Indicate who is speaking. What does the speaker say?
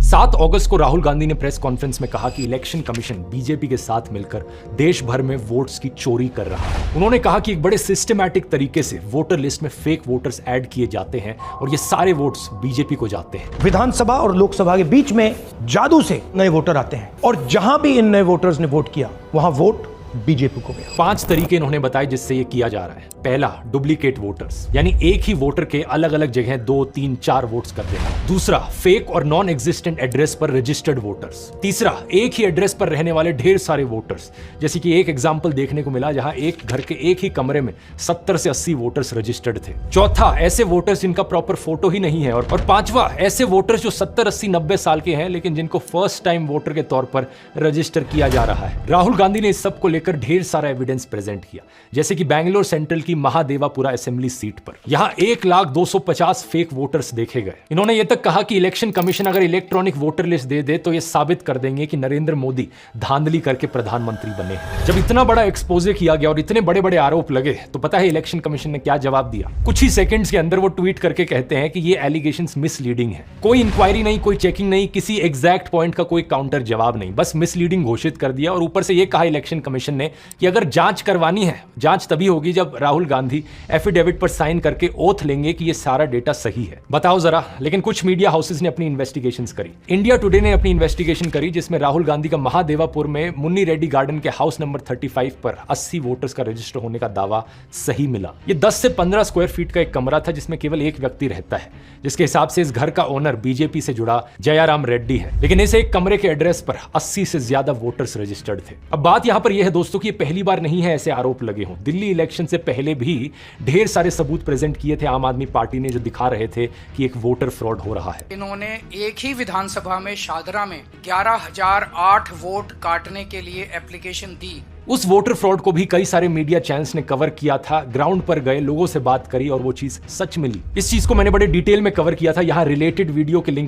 Speaker 1: 7 अगस्त को राहुल गांधी ने press conference में कहा कि इलेक्शन कमीशन बीजेपी के साथ मिलकर देश भर में वोट्स की चोरी कर रहा है। उन्होंने कहा कि एक बड़े सिस्टमैटिक तरीके से वोटर लिस्ट में फेक वोटर्स ऐड किए जाते हैं और ये सारे वोट्स बीजेपी को जाते हैं।
Speaker 2: विधानसभा और लोकसभा के बीच में जादू से नए वोटर आते हैं और जहां भी इन नए वोटर्स ने वोट किया वहां वोट बीजेपी को गया।
Speaker 1: 5 तरीके इन्होंने बताए जिससे ये किया जा रहा है। पहला, डुप्लीकेट वोटर्स, यानी एक ही वोटर के अलग अलग जगह 2, 3, 4 वोट्स कर देना। दूसरा, फेक और नॉन एग्जिस्टेंट एड्रेस पर रजिस्टर्ड वोटर्स। तीसरा, एक ही एड्रेस पर रहने वाले ढेर सारे वोटर्स, जैसे कि एक एग्जाम्पल देखने को मिला जहां एक घर के एक ही कमरे में 70 से 80 वोटर्स रजिस्टर्ड थे। चौथा, ऐसे वोटर्स जिनका प्रॉपर फोटो ही नहीं है। और पांचवा, ऐसे वोटर्स जो 70, 80, 90 साल के हैं लेकिन जिनको फर्स्ट टाइम वोटर के तौर पर रजिस्टर किया जा रहा है। राहुल गांधी ने इस सब को लेकर ढेर सारा एविडेंस प्रेजेंट किया, जैसे कि बैंगलोर सेंट्रल की महादेवापुरा असेंबली सीट पर यहां 1,250 फेक वोटर्स देखे गए। इन्होंने यह तक कहा कि इलेक्शन कमीशन अगर इलेक्ट्रॉनिक वोटर लिस्ट दे दे तो यह साबित कर देंगे कि नरेंद्र मोदी धांधली करके प्रधानमंत्री बने हैं। जब इतना बड़ा एक्सपोजे किया गया और इतने बड़े बड़े आरोप लगे तो पता है इलेक्शन कमीशन ने क्या जवाब दिया? कुछ ही सेकंड्स के अंदर वो ट्वीट करके कहते हैं कि ये एलिगेशंस मिसलीडिंग है। कोई इंक्वायरी नहीं, कोई चेकिंग नहीं, किसी एग्जैक्ट पॉइंट का कोई काउंटर जवाब नहीं, बस मिसलीडिंग घोषित कर दिया। और ऊपर से यह कहा इलेक्शन कमीशन ने कि अगर जांच करवानी है, जांच तभी होगी जब राहुल गांधी एफिडेविट पर साइन करके ओथ लेंगे कि ये सारा डेटा सही है। बताओ जरा। लेकिन कुछ मीडिया हाउसेस ने अपनी इन्वेस्टिगेशंस करी। इंडिया टुडे ने अपनी इन्वेस्टिगेशन करी जिसमें राहुल गांधी का महादेवापुर में मुन्नी रेड्डी गार्डन के हाउस नंबर 35 पर 80 वोटर्स का रजिस्टर होने का दावा सही मिला। ये 10 से 15 स्क्वायर फीट का एक कमरा था जिसमें केवल एक व्यक्ति रहता है, जिसके हिसाब से इस घर का ओनर बीजेपी से जुड़ा जयाराम रेड्डी है। लेकिन इस एक कमरे के एड्रेस पर 80 से ज्यादा वोटर्स रजिस्टर्ड थे। अब बात यहां पर यह है दोस्तों कि पहली बार नहीं है ऐसे आरोप लगे हों। दिल्ली इलेक्शन से पहले भी ढेर सारे सबूत प्रेजेंट किए थे आम आदमी पार्टी ने, जो दिखा रहे थे कि एक वोटर फ्रॉड हो रहा है।
Speaker 3: इन्होंने एक ही विधानसभा में शादरा में 11,008 वोट काटने के लिए एप्लीकेशन दी।
Speaker 1: उस वोटर फ्रॉड को भी कई सारे मीडिया चैनल्स ने कवर किया था, ग्राउंड पर गए, लोगों से बात करी और वो चीज सच मिली। इस चीज को मैंने बड़े डिटेल में कवर किया था। यहाँ रिलेटेड वीडियो के लिंक